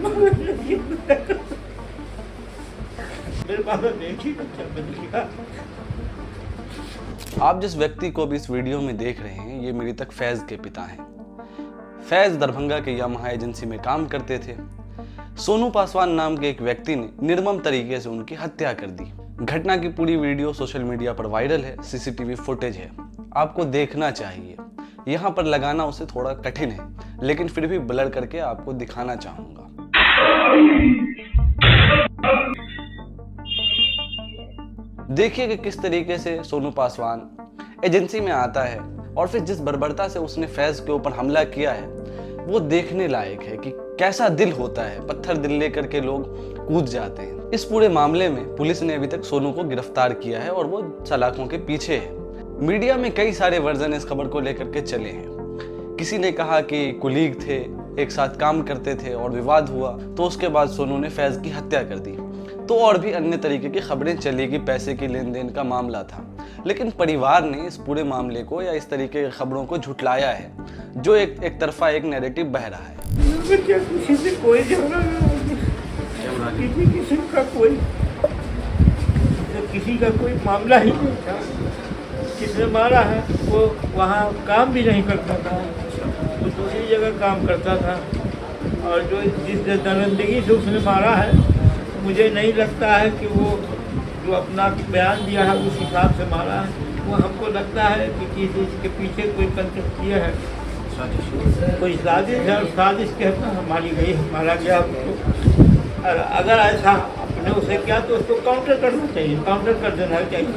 मेरे पास एक ही बच्चा बन गया। आप जिस व्यक्ति को भी इस वीडियो में देख रहे हैं, ये मृतक फैज के पिता हैं। फैज दरभंगा के यामाहा एजेंसी में काम करते थे। सोनू पासवान नाम के एक व्यक्ति ने निर्मम तरीके से उनकी हत्या कर दी। घटना की पूरी वीडियो सोशल मीडिया पर वायरल है, सीसीटीवी फुटेज है, आपको देखना चाहिए। यहाँ पर लगाना उसे थोड़ा कठिन है, लेकिन फिर भी ब्लर करके आपको दिखाना चाहूंगा। देखिए कि किस तरीके से सोनू पासवान एजेंसी में आता है और फिर जिस बर्बरता से उसने फैज के ऊपर हमला किया है, वो देखने लायक है कि कैसा दिल होता है। पत्थर दिल लेकर के लोग कूद जाते हैं। इस पूरे मामले में पुलिस ने अभी तक सोनू को गिरफ्तार किया है और वो सलाखों के पीछे है। मीडिया में कई सारे वर्जन इस खबर को लेकर के चले हैं। किसी ने कहा कि कुलीग थे, एक साथ काम करते थे और विवाद हुआ तो उसके बाद सोनू ने फैज की हत्या कर दी। तो और भी अन्य तरीके की खबरें चली कि पैसे की लेन देन का मामला था, लेकिन परिवार ने इस पूरे मामले को या इस तरीके की खबरों को झुटलाया है, जो एक तरफा एक नैरेटिव बह रहा है। किसी से कोई झगड़ा नहीं, किसी का कोई मामला ही नहीं था। किसने मारा है वो वहाँ काम भी नहीं करता था, वो दूसरी जगह काम करता था। और जो जिस दरिंदगी से उसने मारा है, मुझे नहीं लगता है कि वो जो अपना बयान दिया है उस हिसाब से मारा है। वो हमको लगता है कि किसी इसके पीछे कोई कंस्पेरेसी है, कोई साजिश है और साजिश के हमारी गई, मारा गया उसको। अगर ऐसा अपने उसे क्या तो उसको काउंटर करना चाहिए, काउंटर कर देना चाहिए।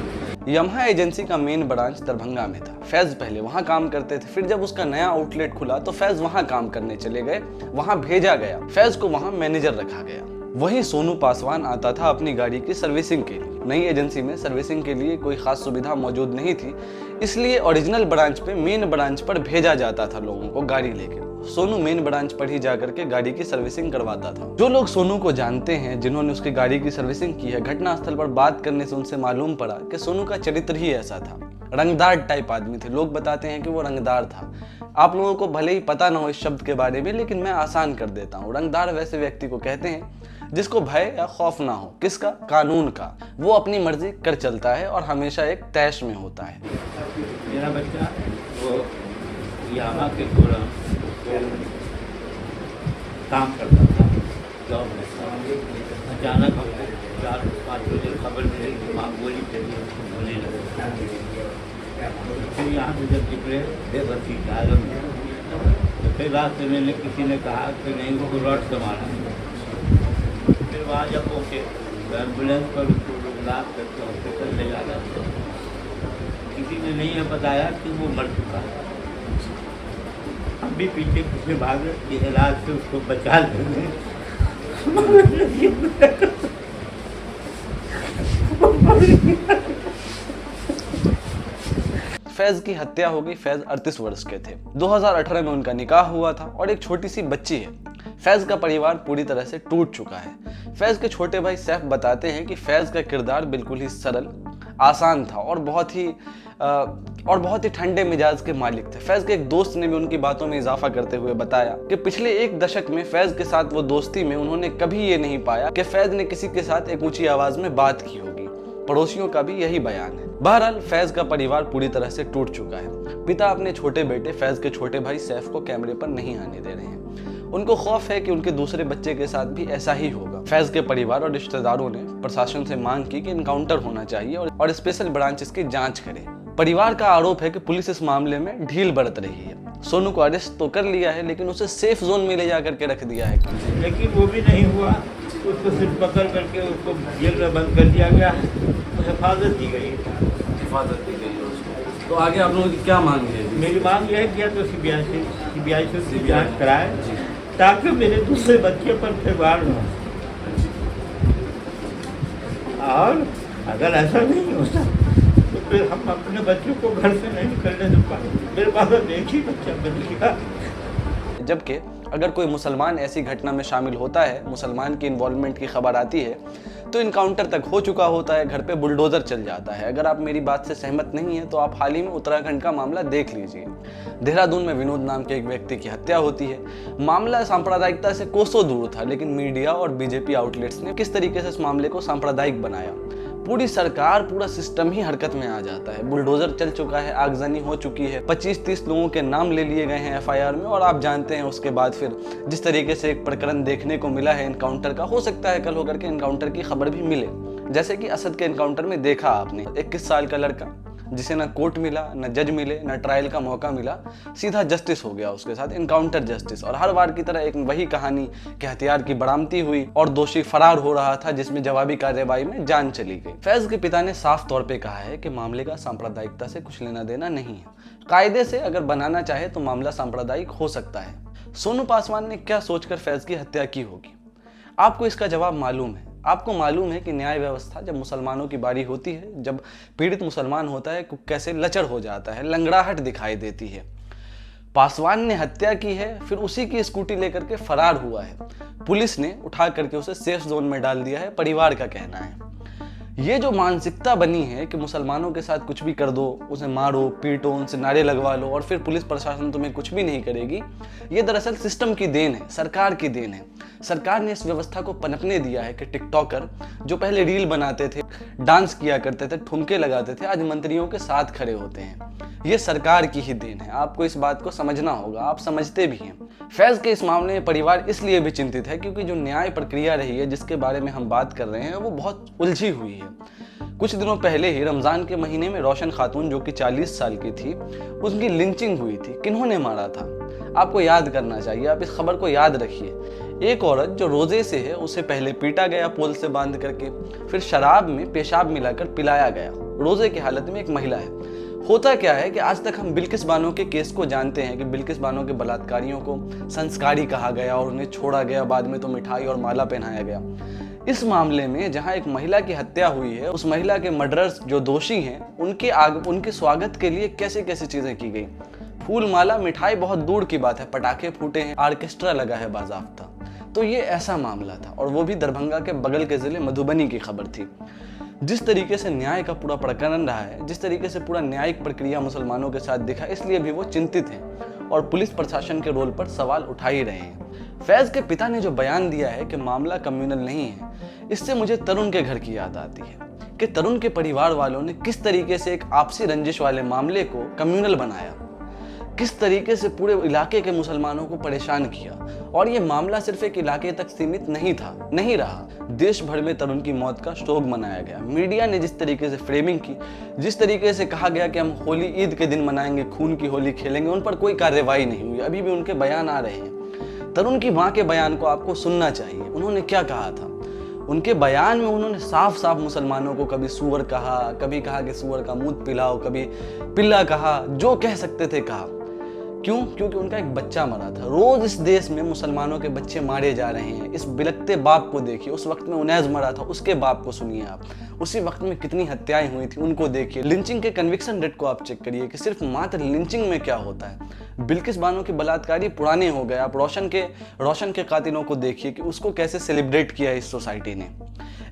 यामाहा एजेंसी का मेन ब्रांच दरभंगा में था। फैज पहले वहां काम करते थे, फिर जब उसका नया आउटलेट खुला तो फैज वहां काम करने चले गए, वहां भेजा गया। फैज को वहां मैनेजर रखा गया। वहीं सोनू पासवान आता था अपनी गाड़ी की सर्विसिंग के लिए। नई एजेंसी में सर्विसिंग के लिए कोई खास सुविधा मौजूद नहीं थी, इसलिए ओरिजिनल ब्रांच पे मेन ब्रांच पर भेजा जाता था लोगों को गाड़ी लेके। सोनू मेन ब्रांच पर ही जाकर के गाड़ी की सर्विसिंग करवाता था। जो लोग सोनू को जानते हैं, जिन्होंने उसकी गाड़ी की सर्विसिंग की है, घटनास्थल पर बात करने से उनसे मालूम पड़ा कि सोनू का चरित्र ही ऐसा था। रंगदार टाइप आदमी थे। लोग बताते हैं कि वो रंगदार था। आप लोगों को भले ही पता ना हो इस शब्द के बारे में, लेकिन मैं आसान कर देता हूँ। रंगदार वैसे व्यक्ति को कहते हैं जिसको भय या खौफ ना हो। किसका? कानून का। वो अपनी मर्जी कर चलता है और हमेशा एक तैश में होता है। मेरा बच्चा वो यामा के पूरा काम करता था, जॉब में। अचानक हमको 4-5 बजे खबर मिली कि माँ गोली चली, उसको होने लगा। फिर यहाँ से जब निकले बेबसी आलम में, तो फिर रास्ते में किसी ने कहा कि नहीं उसको रॉड से मारा। फिर वहाँ जब पहुँचे तो एम्बुलेंस पर उसको लोग लाद करके हॉस्पिटल ले जाना, किसी ने नहीं है बताया कि वो मर चुका है। हम भी पीछे पीछे भाग के इलाज से उसको बचा लेंगे। फैज की हत्या हो गई। फैज 38 वर्ष के थे। 2018 में उनका निकाह हुआ था और एक छोटी सी बच्ची है। फैज का परिवार पूरी तरह से टूट चुका है। फैज के छोटे भाई सैफ बताते हैं कि फैज का किरदार बिल्कुल ही सरल, आसान था और बहुत ही ठंडे मिजाज के मालिक थे। फैज के एक दोस्त ने भी उनकी बातों में इजाफा करते हुए बताया कि पिछले 1 दशक में फैज के साथ वो दोस्ती में उन्होंने कभी ये नहीं पाया कि फैज ने किसी के साथ एक ऊंची आवाज में बात की होगी। पड़ोसियों का भी यही बयान है। बहरहाल फैज का परिवार पूरी तरह से टूट चुका है। पिता अपने छोटे बेटे फैज के छोटे भाई सैफ को कैमरे पर नहीं आने दे रहे हैं। उनको खौफ है कि उनके दूसरे बच्चे के साथ भी ऐसा ही होगा। फैज के परिवार और रिश्तेदारों ने प्रशासन से मांग की कि इनकाउंटर होना चाहिए और स्पेशल ब्रांच इसकी जांच करे। परिवार का आरोप है कि पुलिस इस मामले में ढील बरत रही है। सोनू को अरेस्ट तो कर लिया है, लेकिन उसे सेफ जोन में ले जाकर के रख दिया है। लेकिन वो भी नहीं हुआ, उसको सिर्फ पकड़ करके उसको जेल में बंद कर दिया गया, हिफाजत दी गई। हिफाजत दी गई उसको। तो आगे आप लोगों की क्या मांग है? मेरी मांग यह है कि या तो सीबीआई से जांच कराए, ताकि मेरे दूसरे बच्चे पर फिर वार न हो। और अगर ऐसा नहीं होता तो फिर हम अपने बच्चों को घर से नहीं निकलने दे पाएंगे। मेरे पास एक ही बच्चा बन गया। जबकि अगर कोई मुसलमान ऐसी घटना में शामिल होता है, मुसलमान की इन्वॉल्वमेंट की खबर आती है, तो इनकाउंटर तक हो चुका होता है, घर पे बुलडोजर चल जाता है। अगर आप मेरी बात से सहमत नहीं है तो आप हाल ही में उत्तराखंड का मामला देख लीजिए। देहरादून में विनोद नाम के एक व्यक्ति की हत्या होती है। मामला सांप्रदायिकता से कोसों दूर था, लेकिन मीडिया और बीजेपी आउटलेट्स ने किस तरीके से इस मामले को सांप्रदायिक बनाया। पूरी सरकार, पूरा सिस्टम ही हरकत में आ जाता है। बुलडोजर चल चुका है, आगजनी हो चुकी है, 25-30 लोगों के नाम ले लिए गए हैं एफआईआर में, और आप जानते हैं उसके बाद फिर जिस तरीके से एक प्रकरण देखने को मिला है एनकाउंटर का, हो सकता है कल होकर के एनकाउंटर की खबर भी मिले, जैसे कि असद के एनकाउंटर में देखा आपने। 21 साल का लड़का जिसे ना कोर्ट मिला, ना जज मिले, ना ट्रायल का मौका मिला, सीधा जस्टिस हो गया उसके साथ, इनकाउंटर जस्टिस। और हर बार की तरह एक वही कहानी कि हथियार की बरामदी हुई और दोषी फरार हो रहा था, जिसमें जवाबी कार्रवाई में जान चली गई। फैज के पिता ने साफ तौर पे कहा है कि मामले का सांप्रदायिकता से कुछ लेना देना नहीं है। कायदे से अगर बनाना चाहे तो मामला सांप्रदायिक हो सकता है। सोनू पासवान ने क्या सोचकर फैज की हत्या की होगी? आपको इसका जवाब मालूम है। आपको मालूम है कि न्याय व्यवस्था जब मुसलमानों की बारी होती है, जब पीड़ित मुसलमान होता है, कैसे लचर हो जाता है, लंगड़ाहट दिखाई देती है। पासवान ने हत्या की है, फिर उसी की स्कूटी लेकर के फरार हुआ है। पुलिस ने उठा करके उसे सेफ जोन में डाल दिया है, परिवार का कहना है। ये जो मानसिकता बनी है कि मुसलमानों के साथ कुछ भी कर दो, उसे मारो, पीटो, उनसे नारे लगवा लो और फिर पुलिस प्रशासन तुम्हें कुछ भी नहीं करेगी, ये दरअसल सिस्टम की देन है, सरकार की देन है। सरकार ने इस व्यवस्था को पनपने दिया है कि टिकटॉकर जो पहले रील बनाते थे, डांस किया करते थे, ठुमके लगाते थे, आज मंत्रियों के साथ खड़े होते हैं। ये सरकार की ही देन है। आपको इस बात को समझना होगा, आप समझते भी हैं। फैज के इस मामले में परिवार इसलिए भी चिंतित है क्योंकि जो न्याय प्रक्रिया रही है, जिसके बारे में हम बात कर रहे हैं, वो बहुत उलझी हुई है। कुछ दिनों पहले ही रमजान के महीने में रोशन खातून जो कि 40 साल की थी, उनकी लिंचिंग हुई थी। किन्होंने मारा था? आपको याद करना चाहिए, आप इस खबर को याद रखिए। एक औरत जो रोजे से है, उसे पहले पीटा गया पोल से बांध करके, फिर शराब में पेशाब मिलाकर पिलाया गया। रोजे की हालत में एक महिला है। होता क्या है कि आज तक हम बिल्किस बानो के केस को जानते हैं कि बिल्किस बानो के बलात्कारियों को संस्कारी कहा गया और उन्हें छोड़ा गया, बाद में तो मिठाई और माला पहनाया गया। इस मामले में जहां एक महिला की हत्या हुई है, उस महिला के मर्डरर्स जो दोषी हैं, उनके स्वागत के लिए कैसे कैसे चीजें की गई। फूल, माला, मिठाई बहुत दूर की बात है, पटाखे फूटे हैं, ऑर्केस्ट्रा लगा है बाज़ाब्ता। तो ये ऐसा मामला था, और वो भी दरभंगा के बगल के जिले मधुबनी की खबर थी। जिस तरीके से न्याय का पूरा प्रकरण रहा है, जिस तरीके से पूरा न्यायिक प्रक्रिया मुसलमानों के साथ दिखा, इसलिए भी वो चिंतित हैं और पुलिस प्रशासन के रोल पर सवाल उठा ही रहे हैं। फैज के पिता ने जो बयान दिया है कि मामला कम्युनल नहीं है, इससे मुझे तरुण के घर की याद आती है कि तरुण के परिवार वालों ने किस तरीके से एक आपसी रंजिश वाले मामले को कम्युनल बनाया, किस तरीके से पूरे इलाके के मुसलमानों को परेशान किया। और ये मामला सिर्फ एक इलाके तक सीमित नहीं था, नहीं रहा। देश भर में तरुण की मौत का शोक मनाया गया। मीडिया ने जिस तरीके से फ्रेमिंग की, जिस तरीके से कहा गया कि हम होली ईद के दिन मनाएंगे, खून की होली खेलेंगे, उन पर कोई कार्रवाई नहीं हुई। अभी भी उनके बयान आ रहे हैं। तरुण की मां के बयान को आपको सुनना चाहिए। उन्होंने क्या कहा था? उनके बयान में उन्होंने साफ साफ मुसलमानों को कभी सूअर कहा, कभी कहा कि सूअर का मूत पिलाओ, कभी पिल्ला कहा, जो कह सकते थे कहा। क्यों? क्योंकि उनका एक बच्चा मरा था। रोज इस देश में मुसलमानों के बच्चे मारे जा रहे हैं। इस बिलखते बाप को देखिए, उस वक्त में उनैस मरा था, उसके बाप को सुनिए आप। उसी वक्त में कितनी हत्याएं हुई थी, उनको देखिए। लिंचिंग के कन्विक्शन रेट को आप चेक करिए कि सिर्फ मात्र लिंचिंग में क्या होता है। बिल्किस बानो के बलात्कारी पुराने हो गए। आप रोशन के कातिलों को देखिए कि उसको कैसे सेलिब्रेट किया इस सोसाइटी ने।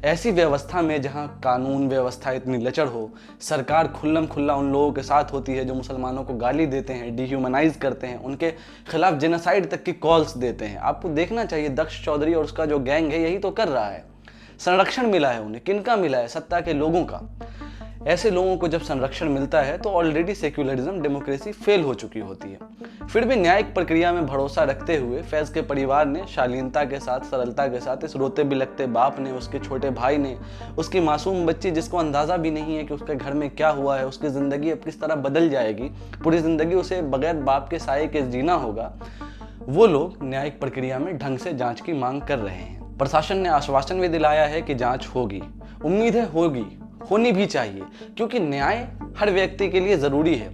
ऐसी व्यवस्था में जहां कानून व्यवस्था इतनी लचर हो, सरकार खुल्लम खुल्ला उन लोगों के साथ होती है जो मुसलमानों को गाली देते हैं, डिह्यूमनाइज करते हैं, उनके खिलाफ जेनोसाइड तक की कॉल्स देते हैं। आपको देखना चाहिए, दक्ष चौधरी और उसका जो गैंग है यही तो कर रहा है। संरक्षण मिला है उन्हें, किनका मिला है? सत्ता के लोगों का। ऐसे लोगों को जब संरक्षण मिलता है तो ऑलरेडी सेक्युलरिज्म, डेमोक्रेसी फेल हो चुकी होती है। फिर भी न्यायिक प्रक्रिया में भरोसा रखते हुए फैज के परिवार ने शालीनता के साथ, सरलता के साथ, इस रोते बिलखते बाप ने, उसके छोटे भाई ने, उसकी मासूम बच्ची जिसको अंदाजा भी नहीं है कि उसके घर में क्या हुआ है, उसकी जिंदगी अब किस तरह बदल जाएगी, पूरी जिंदगी उसे बगैर बाप के साये के जीना होगा, वो लोग न्यायिक प्रक्रिया में ढंग से जांच की मांग कर रहे हैं। प्रशासन ने आश्वासन भी दिलाया है कि जांच होगी। उम्मीद है होगी, होनी भी चाहिए, क्योंकि न्याय हर व्यक्ति के लिए जरूरी है।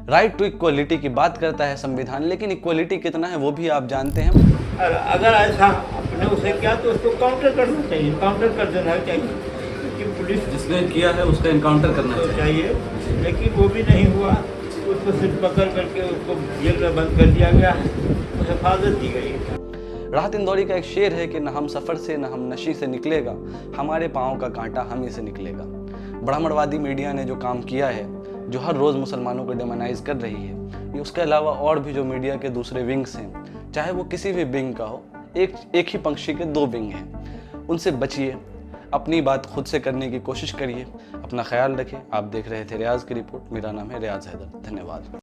राइट टू इक्वलिटी की बात करता है संविधान, लेकिन इक्वलिटी कितना है वो भी आप जानते हैं। अगर ऐसा अपने उसे किया तो उसको काउंटर करना चाहिए, काउंटर कर देना चाहिए कि पुलिस जिसने किया है उसका एनकाउंटर करना चाहिए, लेकिन वो भी नहीं हुआ। उस उसको सिर्फ पकड़ करके उसको जेल में बंद कर दिया गया है, उसे हिफाजत दी गई है। राहत इंदौरी का एक शेर है कि न हम सफ़र से न हम नशी से निकलेगा, हमारे पाँव का कांटा हम ही से निकलेगा। ब्राह्मणवादी मीडिया ने जो काम किया है, जो हर रोज़ मुसलमानों को डेमोनाइज कर रही है, ये उसके अलावा और भी जो मीडिया के दूसरे विंग्स हैं, चाहे वो किसी भी विंग का हो, एक ही पंक्षी के दो विंग हैं, उनसे बचिए, अपनी बात खुद से करने की कोशिश करिए, अपना ख्याल रखिए। आप देख रहे थे रियाज की रिपोर्ट। मेरा नाम है रियाज हैदर। धन्यवाद।